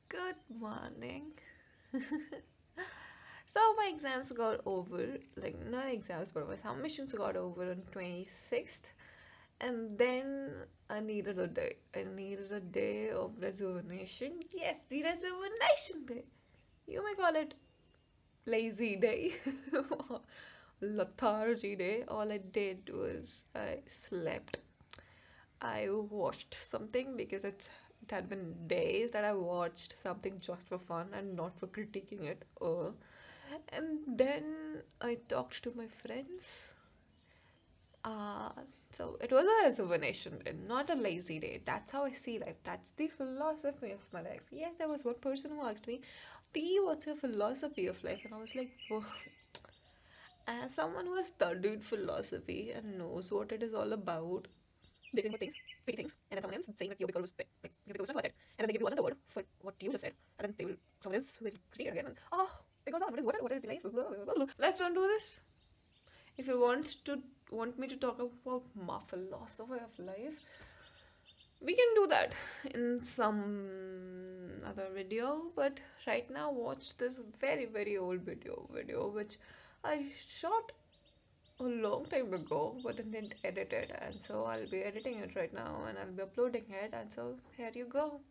Good morning. So my exams got over, like not exams, but my submissions got over on 26th, and then I needed a day. I needed a day of rejuvenation. Yes, the rejuvenation day. You may call it lazy day or lethargy day. All I did was I slept. I watched something because it had been days that I watched something just for fun and not for critiquing it. And then I talked to my friends. Uh, so it was a rejuvenation day, not a lazy day. That's how I see life. That's the philosophy of my life. Yes, there was one person who asked me, "Dee, what's your philosophy of life?" And I was like, "Whoa." As someone who has studied philosophy and knows what it is all about, they think things, pretty things, and then someone else saying that your because like your because not worth it, and then they give you another word for what you just said, and then they will someone else will critique again. And, oh, because of what is the life? Let's don't do this. If you want me to talk about my philosophy of life, we can do that in some other video. But right now, watch this very old video which I shot a long time ago, but then didn't edit it, and so I'll be editing it right now and I'll be uploading it, and so here you go.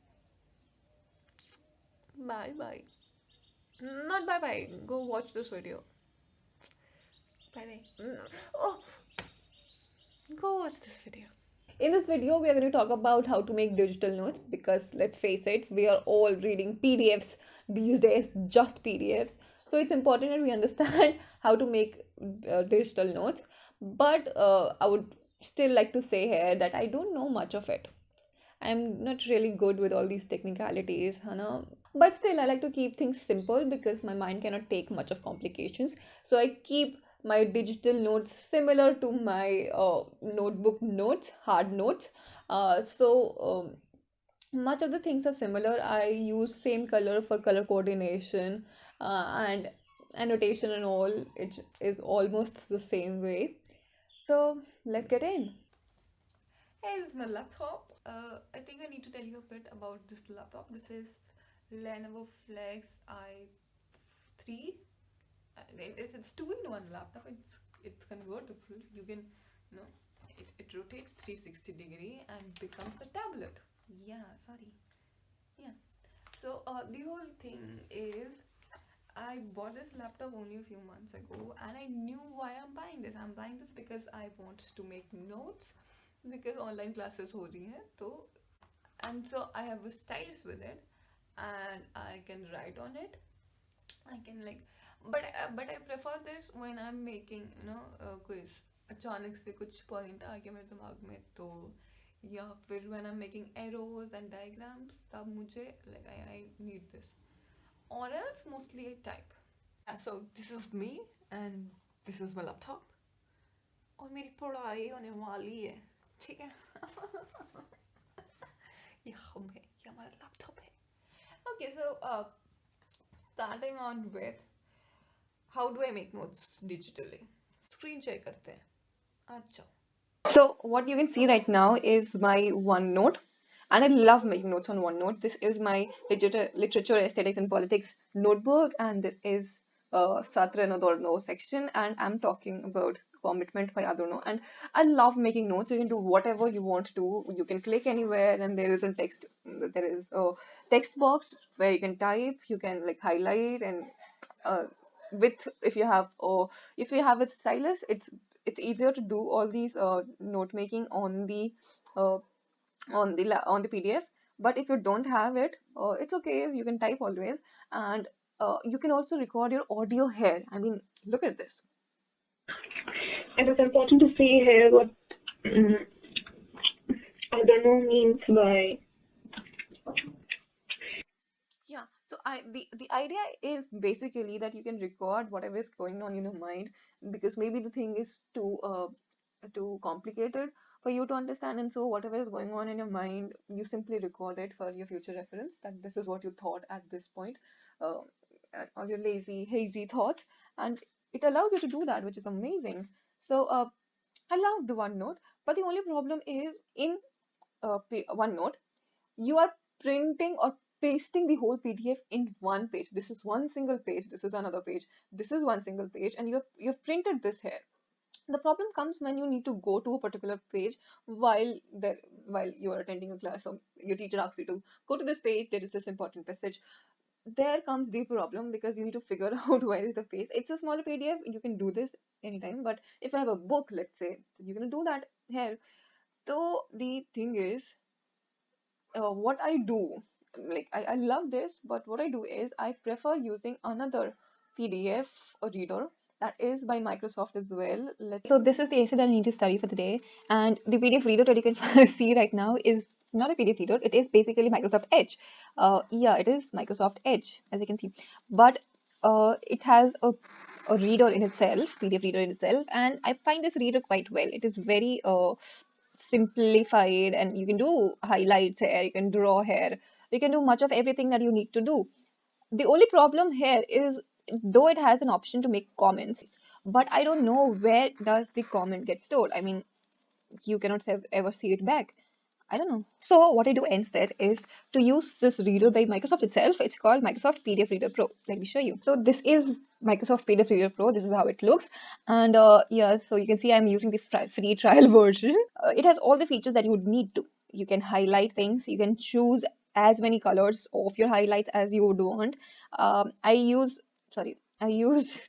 Bye bye. Not bye bye. Go watch this video. Bye bye. Oh, go watch this video. In this video, we are going to talk about how to make digital notes because let's face it, we are all reading PDFs these days, just PDFs. So it's important that we understand how to make digital notes. But I would still like to say here that I don't know much of it. I'm not really good with all these technicalities, Hana. But still, I like to keep things simple because my mind cannot take much of complications. So I keep my digital notes similar to my notebook notes, hard notes. Much of the things are similar. I use same color for color coordination and annotation and all. It is almost the same way. So let's get in. Hey, this is my laptop. I think I need to tell you a bit about this laptop. This is Lenovo Flex i3. It's two-in-one laptop. It's convertible. You can, you know, it rotates 360 degree and becomes a tablet. Yeah, sorry. Yeah. So the whole thing is I bought this laptop only a few months ago and I knew why I'm buying this. I'm buying this because I want to make notes because online classes हो रही हैं तो and so I have a stylus with it and I can write on it. I can like but I prefer this when I'm making quiz अचानक से कुछ point आ गया मेरे दिमाग में तो या फिर when I'm making arrows and diagrams तब मुझे like I need this or else mostly I type. So this is me and this is my laptop और मेरी पढ़ाई होने वाली है ठीक है ये हम है ये हमारा लैपटॉप है. Okay, so starting on with how do I make notes digitally? Screen share करते हैं. अच्छा. So what you can see right now is my OneNote, and I love making notes on OneNote. This is my literature, aesthetics, and politics notebook, and this is Satra and Adorno section, and I'm talking about commitment by Adorno. And I love making notes. You can do whatever you want to do. You can click anywhere, and there is a text. There is a text box where you can type. You can like highlight and uh, with if you have with stylus, it's easier to do all these note making uh, on the PDF. But if you don't have it, it's okay. You can type always, and you can also record your audio here. I mean, look at this. And it's important to see here what Adorno means by. Yeah, so the idea is basically that you can record whatever is going on in your mind because maybe the thing is too complicated for you to understand, and so whatever is going on in your mind you simply record it for your future reference that this is what you thought at this point, uh, or your lazy hazy thoughts, and it allows you to do that, which is amazing. So I love the OneNote, but the only problem is in OneNote you are printing or pasting the whole PDF in one page. This is one single page, this is another page, this is one single page, and you've printed this here. The problem comes when you need to go to a particular page while you are attending a class, or your teacher asks you to go to this page, there is this important message. There comes the problem, because you need to figure out where is the page. It's a smaller PDF, you can do this anytime, but if I have a book, let's say, you're gonna do that here. So the thing is, what I do, like I love this, but what I do is I prefer using another PDF reader that is by Microsoft as well. So this is the essay that I need to study for the day, and the PDF reader that you can see right now is not a PDF reader. It is basically Microsoft Edge. Yeah, it is Microsoft Edge, as you can see, but it has a reader in itself, PDF reader in itself, and I find this reader quite well. It is very simplified, and you can do highlights here, you can draw here, you can do much of everything that you need to do. The only problem here is, though it has an option to make comments, but I don't know where does the comment get stored. I mean, you cannot ever see it back. I don't know. So what I do instead is to use this reader by Microsoft itself. It's called Microsoft PDF Reader Pro. Let me show you. So this is Microsoft PDF Reader Pro. This is how it looks. And yeah, so you can see I'm using the free trial version. It has all the features that you would need to. You can highlight things. You can choose as many colors of your highlights as you would want. I use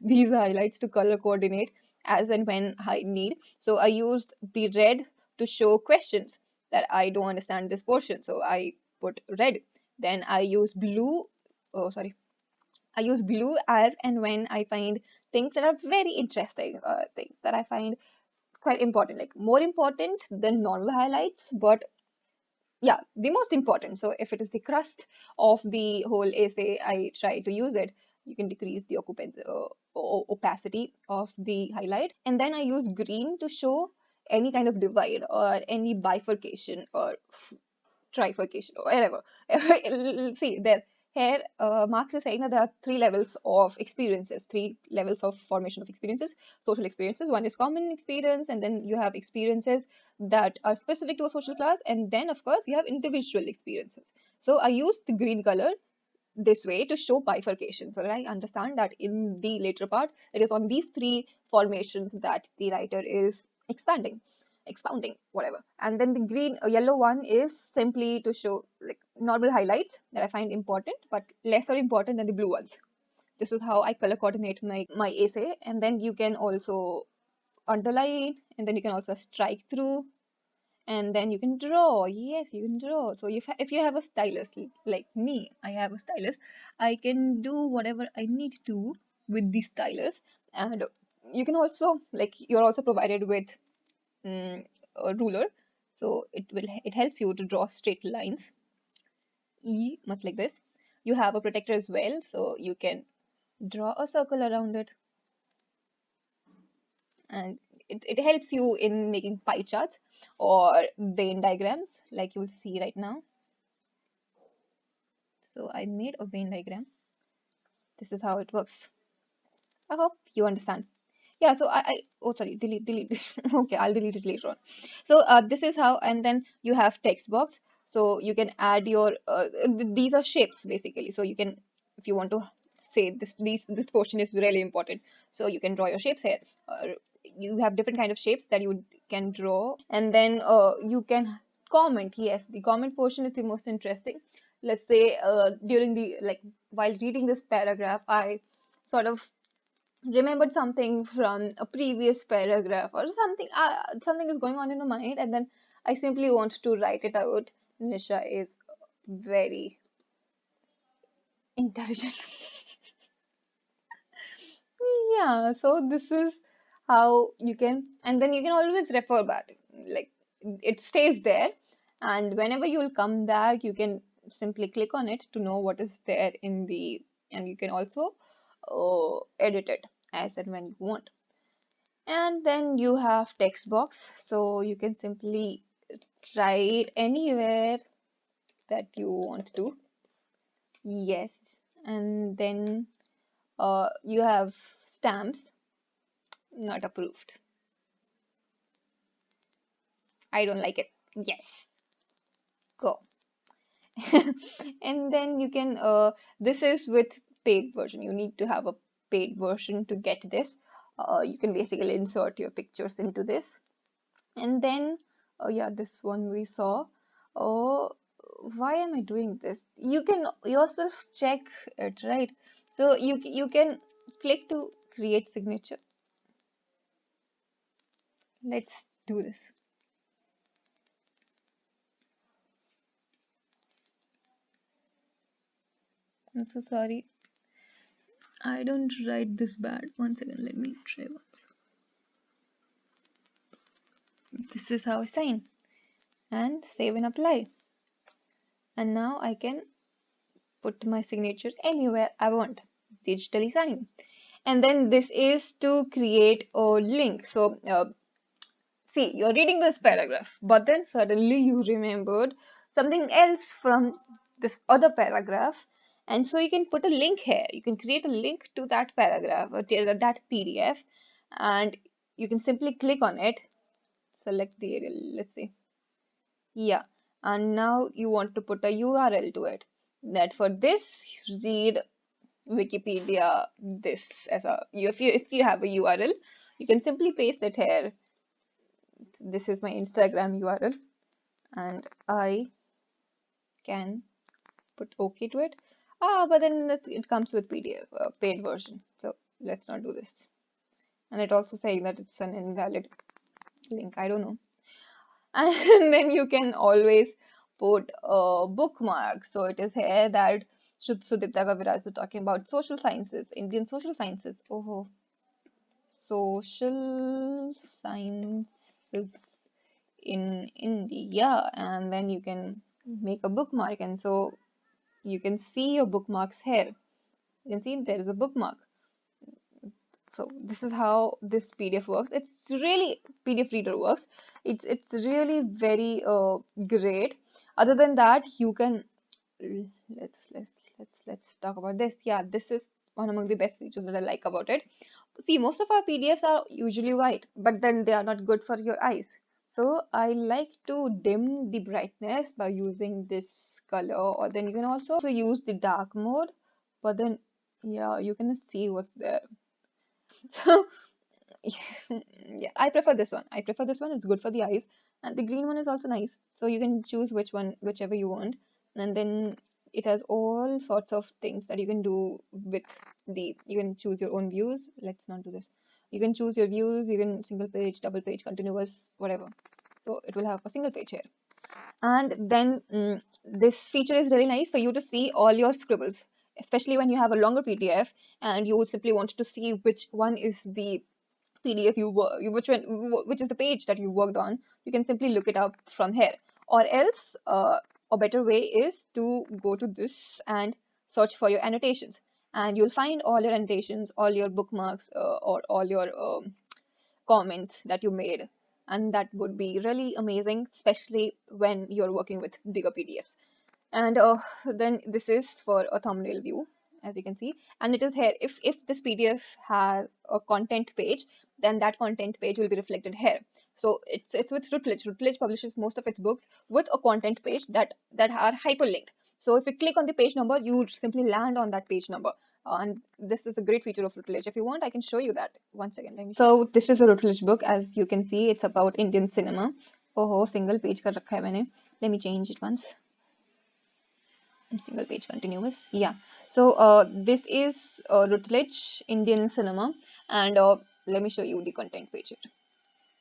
these highlights to color coordinate as and when I need. So I used the red to show questions that I don't understand this portion, so I put red. Then I use blue. Oh, sorry. I use blue as and when I find things that are very interesting, things that I find quite important, like more important than normal highlights, but yeah, the most important. So if it is the crust of the whole essay, I try to use it. You can decrease the opacity of the highlight. And then I use green to show any kind of divide or any bifurcation or trifurcation or whatever. See, there here Marx is saying that there are three levels of experiences, three levels of formation of experiences, social experiences. One is common experience, and then you have experiences that are specific to a social class, and then of course you have individual experiences. So I use the green color this way to show bifurcation, so that I understand that in the later part it is on these three formations that the writer is expanding, expounding, whatever. And then the green yellow one is simply to show like normal highlights that I find important but lesser important than the blue ones. This is how I color coordinate my essay. And then you can also underline, and then you can also strike through, and then you can draw. Yes, you can draw. So if you have a stylus like me, I have a stylus, I can do whatever I need to with the stylus. And you can also, like, you're also provided with a ruler, so it helps you to draw straight lines, much like this. You have a protector as well, so you can draw a circle around it, and it helps you in making pie charts or Venn diagrams, like you'll see right now. So I made a Venn diagram. This is how it works. I hope you understand. Yeah, so oh sorry, delete. Okay, I'll delete it later on. So this is how, and then you have text box. So you can add your, these are shapes basically. So you can, if you want to say this portion is really important, so you can draw your shapes here. You have different kind of shapes that you can draw, and then you can comment. Yes, the comment portion is the most interesting. Let's say during the, like, while reading this paragraph, I sort of remembered something from a previous paragraph, or something is going on in my mind, and then I simply want to write it out. Nisha is very intelligent. Yeah, so this is how you can, and then you can always refer back, like, it stays there, and whenever you will come back, you can simply click on it to know what is there in the, and you can also edit it as and when you want. And then you have text box, so you can simply write anywhere that you want to. Yes. And then you have stamps, not approved. I don't like it. Yes, go. And then you can this is with paid version. You need to have a paid version to get this. You can basically insert your pictures into this, and then yeah, this one we saw. Oh, why am I doing this? You can yourself check it, right? So you can click to create signature. Let's do this. I'm so sorry. I don't write this bad. One second, let me try once. This is how I sign and save and apply. And now I can put my signature anywhere I want, digitally sign. And then this is to create a link. So see, you're reading this paragraph, but then suddenly you remembered something else from this other paragraph. And so you can put a link here. You can create a link to that paragraph or to that PDF, and you can simply click on it, select the area, let's say, yeah. And now you want to put a URL to it. That for this, read Wikipedia this as a, if you have a URL, you can simply paste it here. This is my Instagram URL, and I can put OK to it. But then it comes with PDF, paid version. So let's not do this. And it also saying that it's an invalid link. I don't know. And then you can always put a bookmark. So it is here that Sudipta Kaviraj is talking about social sciences, Indian social sciences. Oh, social sciences in India, and then you can make a bookmark, and so you can see your bookmarks here. You can see there is a bookmark. So this is how this PDF works. It's really PDF reader works. It's really very great. Other than that, you can let's talk about this. Yeah, this is one among the best features that I like about it. See, most of our PDFs are usually white, but then they are not good for your eyes. So I like to dim the brightness by using this color, or then you can also use the dark mode, but then yeah, you can see what's there. So yeah, I prefer this one. I prefer this one. It's good for the eyes, and the green one is also nice. So you can choose which one, whichever you want, and then it has all sorts of things that you can do with the. You can choose your own views. Let's not do this. You can choose your views. You can single page, double page, continuous, whatever. So it will have a single page here, and then this feature is really nice for you to see all your scribbles, especially when you have a longer PDF and you would simply want to see which one is the PDF which is the page that you worked on. You can simply look it up from here, or else a better way is to go to this and search for your annotations, and you'll find all your annotations, all your bookmarks, or all your comments that you made, and that would be really amazing, especially when you're working with bigger PDFs. And then this is for a thumbnail view, as you can see, and it is here. If this PDF has a content page, then that content page will be reflected here. So it's with Routledge. Routledge publishes most of its books with a content page that are hyperlinked. So if you click on the page number, you would simply land on that page number. And this is a great feature of Routledge. If you want, I can show you that. One second, let me. So this is a Routledge book. As you can see, it's about Indian cinema. Oh, single page कर रखा है मैंने. Let me change it once. Single page continuous, yeah. So this is Routledge Indian cinema, and let me show you the content page here.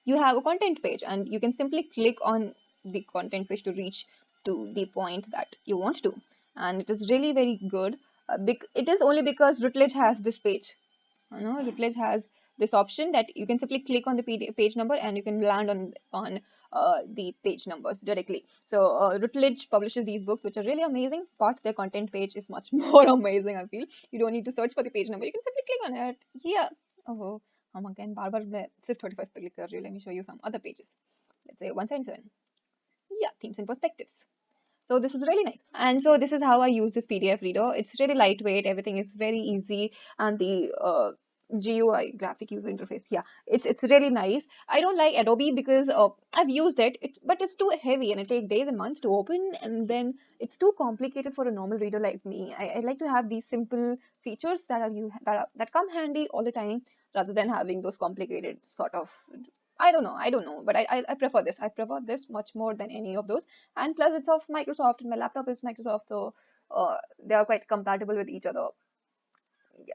You have a content page, and you can simply click on the content page to reach to the point that you want to, and it is really very good. It is only because Routledge has this page. Routledge has this option that you can simply click on the page number and you can land on the page numbers directly. So Routledge publishes these books which are really amazing, but their content page is much more amazing. I feel you don't need to search for the page number. You can simply click on it. Yeah. Oh, हम again बार-बार मैं सिर्फ 35 पे click कर रही हूँ. Let me show you some other pages. Let's say 177. Yeah, themes and perspectives. So this is really nice. And so this is how I use this PDF reader. It's really lightweight. Everything is very easy, and the GUI, graphic user interface. Yeah, it's really nice. I don't like Adobe because I've used it, but it's too heavy and it takes days and months to open, and then it's too complicated for a normal reader like me. I like to have these simple features that come handy all the time, rather than having those complicated sort of. I don't know, but I prefer this. I prefer this much more than any of those. And plus, it's of Microsoft, and my laptop is Microsoft, so they are quite compatible with each other. Yeah,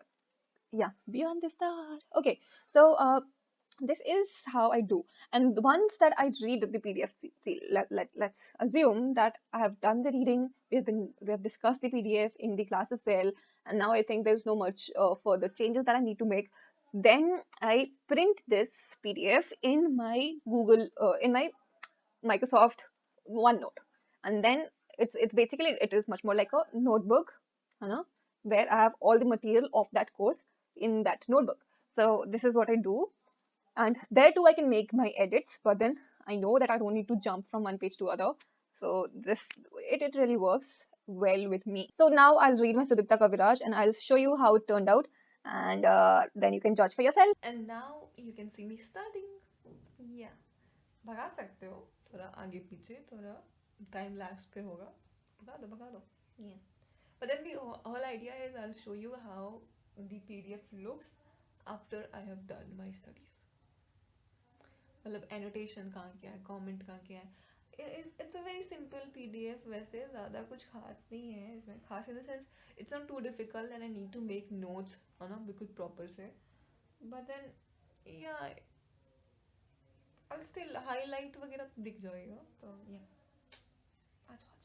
yeah, beyond the star. Okay, so this is how I do. And once that I read the PDF, let's assume that I have done the reading. We have discussed the PDF in the class as well, and now I think there's no much further changes that I need to make. Then I print this PDF in my in my Microsoft OneNote, and then it's basically, it is much more like a notebook, you know, where I have all the material of that course in that notebook. So this is what I do, and there too I can make my edits, but then I know that I don't need to jump from one page to other. So it really works well with me. So now I'll read my Sudipta Kaviraj and I'll show you how it turned out, and then you can judge for yourself. And now you can see me starting. Yeah. भगा सकते हो थोड़ा आगे पीछे थोड़ा time lapse पे होगा भगा दो yeah. But then the whole idea is I'll show you how the PDF looks after I have done my studies. मतलब annotation कहाँ किया है, comment कहाँ किया है. It's a very simple PDF वैसे ज़्यादा कुछ खास नहीं है इसमें. खास in the sense it's not too difficult and I need to make notes है ना बिल्कुल proper से. But then yeah, I'll still highlight वगैरह तो दिख जाएगा तो yeah. आ जाओ आ जाओ.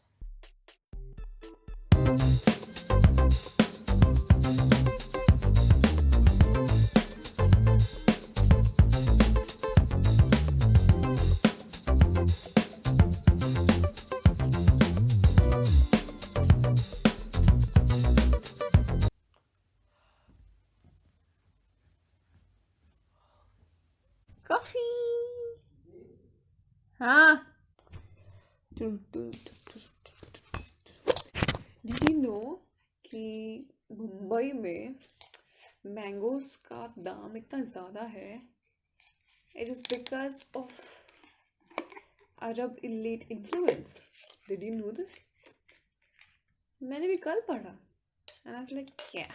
Coffee. हाँ. Did you know कि मुंबई में मैंगोज का दाम इतना ज़्यादा है? It is because of Arab elite influence. Did you know this? मैंने भी कल पढ़ा. And I was like, yeah.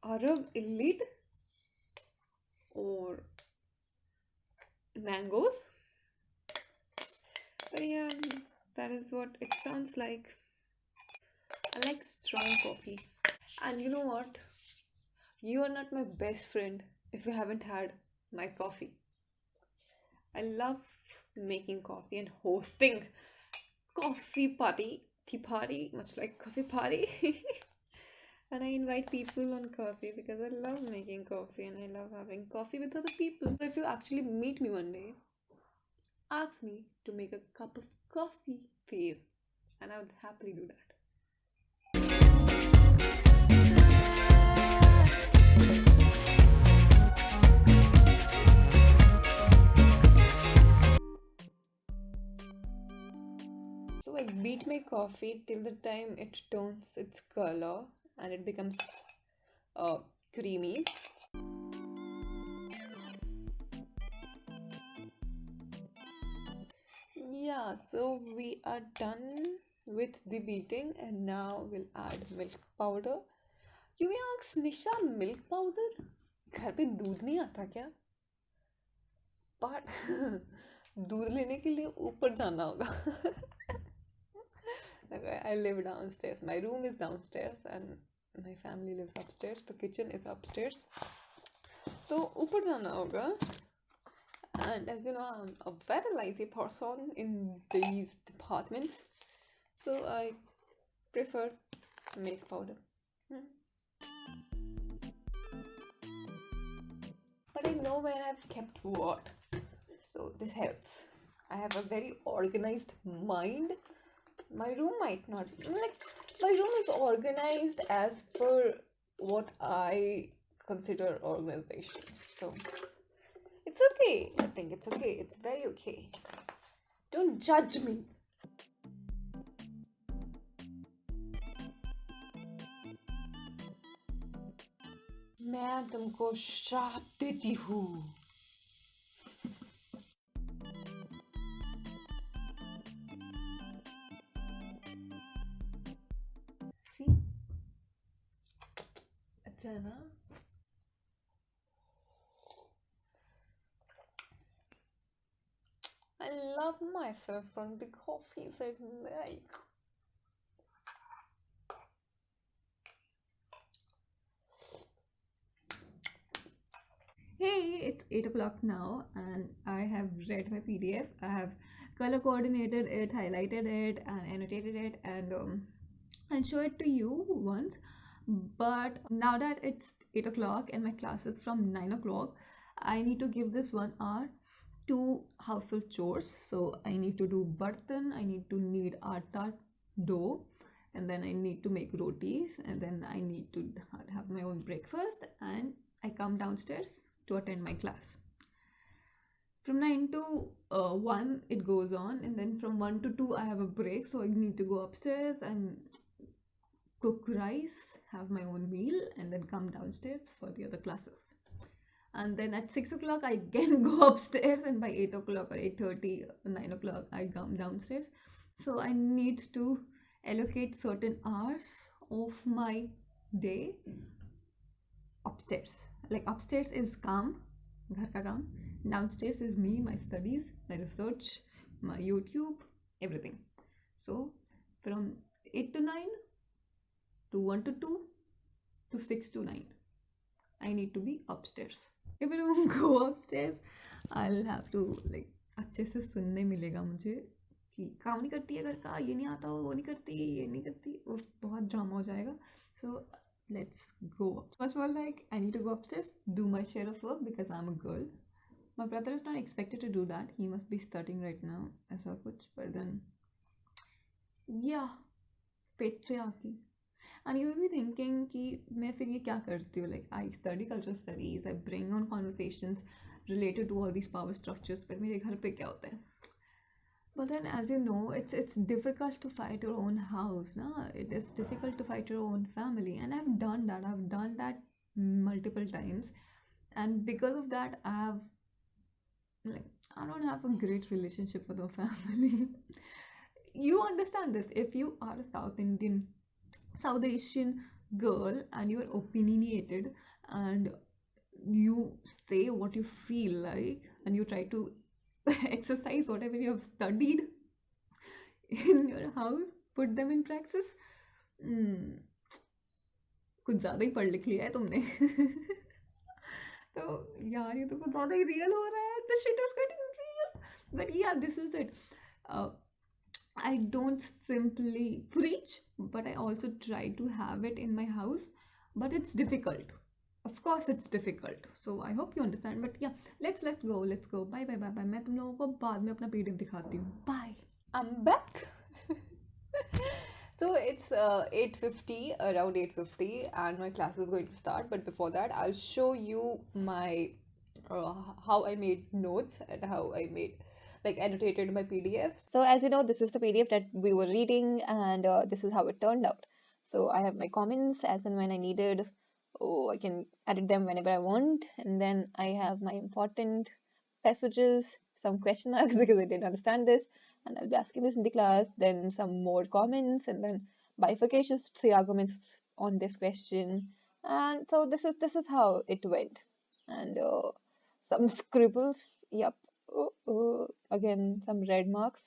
Arab elite or mangoes? But yeah, that is what it sounds like. I like strong coffee. And you know what? You are not my best friend if you haven't had my coffee. I love making coffee and hosting coffee party, tea party, much like coffee party. And I invite people on coffee because I love making coffee and I love having coffee with other people. So if you actually meet me one day, ask me to make a cup of coffee for you, and I would happily do that. So I beat my coffee till the time it turns its color and it becomes creamy. Yeah, so we are done with the beating and now we'll add milk powder. You may ask, Nisha, milk powder? घर पे दूध नहीं आता क्या? But दूध लेने के लिए ऊपर जाना होगा. I live downstairs. My room is downstairs and my family lives upstairs. The kitchen is upstairs. तो ऊपर जाना होगा. And as you know, I'm a very lazy person in these departments. So I prefer milk powder. But I know where I've kept what. So this helps. I have a very organized mind. My room might not like my room is organized as per what I consider organization. So it's okay. I think it's okay. It's very okay. Don't judge me. मैं तुमको श्राप देती हूँ। See? अच्छा है ना? I love myself from the coffees I make. Hey, it's 8 o'clock now, and I have read my PDF. I have color coordinated it, highlighted it, and annotated it, and I'll show it to you once. But now that it's 8 o'clock and my class is from 9 o'clock, I need to give this 1 hour to household chores. So I need to do bartan, I need to knead atta dough, and then I need to make rotis, and then I need to have my own breakfast, and I come downstairs to attend my class. From 9 to 1 it goes on, and then from 1 to 2 I have a break, so I need to go upstairs and cook rice, have my own meal, and then come downstairs for the other classes. And then at 6 o'clock I again go upstairs, and by 8 o'clock or 8:30 or 9 o'clock I come downstairs. So I need to allocate certain hours of my day upstairs. Like upstairs is काम, घर का काम. Downstairs is me, my studies, my research, my YouTube, everything. So from 8 to 9 to 1 to 2 to 6 to 9, I need to be upstairs. If I don't go upstairs, I'll have to like अच्छे से सुनने मिलेगा मुझे कि काम नहीं करती है घर का, ये नहीं आता, वो नहीं करती, ये नहीं करती, और बहुत ड्रामा हो जाएगा. So let's go up. First of all, like I need to go upstairs, do my share of work because I'm a girl. My brother is not expected to do that. He must be studying right now, ऐसा कुछ. But then, yeah, patriarchy. And you will be thinking कि मैं फिर ये क्या करती हूँ? Like I study cultural studies, I bring on conversations related to all these power structures. पर मेरे घर पे क्या होता है? But then, as you know, it's difficult to fight your own house, na? It is difficult to fight your own family, and I've done that. I've done that multiple times, and because of that, like I don't have a great relationship with my family. You understand this if you are a South Asian girl and you're opinionated and you say what you feel like and you try to exercise whatever you have studied in your house, put them in practice. कुछ ज़्यादा ही पढ़ लिख लिया है तुमने. तो यार ये तो कुछ ज़्यादा ही रियल हो रहा है. The shit is getting real. But yeah, this is it. I don't simply preach, but I also try to have it in my house. But it's difficult. Of course, it's difficult. So I hope you understand. But yeah, let's go. Bye bye bye bye. मैं तुम लोगों को बाद में अपना PDF दिखाती हूँ. Bye. I'm back. So it's 8:50, around 8:50, and my class is going to start. But before that, I'll show you my how I made notes and how I made like annotated my PDFs. So as you know, this is the PDF that we were reading, and this is how it turned out. So I have my comments as and when I needed. Oh, I can edit them whenever I want, and then I have my important passages, some question marks because I didn't understand this, and I'll be asking this in the class. Then some more comments, and then bifurcations, 3 arguments on this question, and so this is how it went, and some scribbles. Yep. Again, some red marks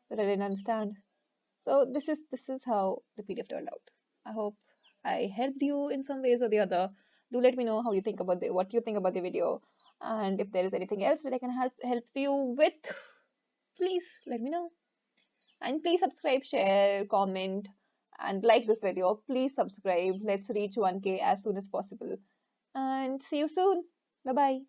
that I didn't understand. So this is how the PDF turned out. I hope I helped you in some ways or the other. Do let me know how you think about what you think about the video, and if there is anything else that I can help you with, please let me know. And please subscribe, share, comment, and like this video. Please subscribe. Let's reach 1K as soon as possible. And see you soon. Bye bye.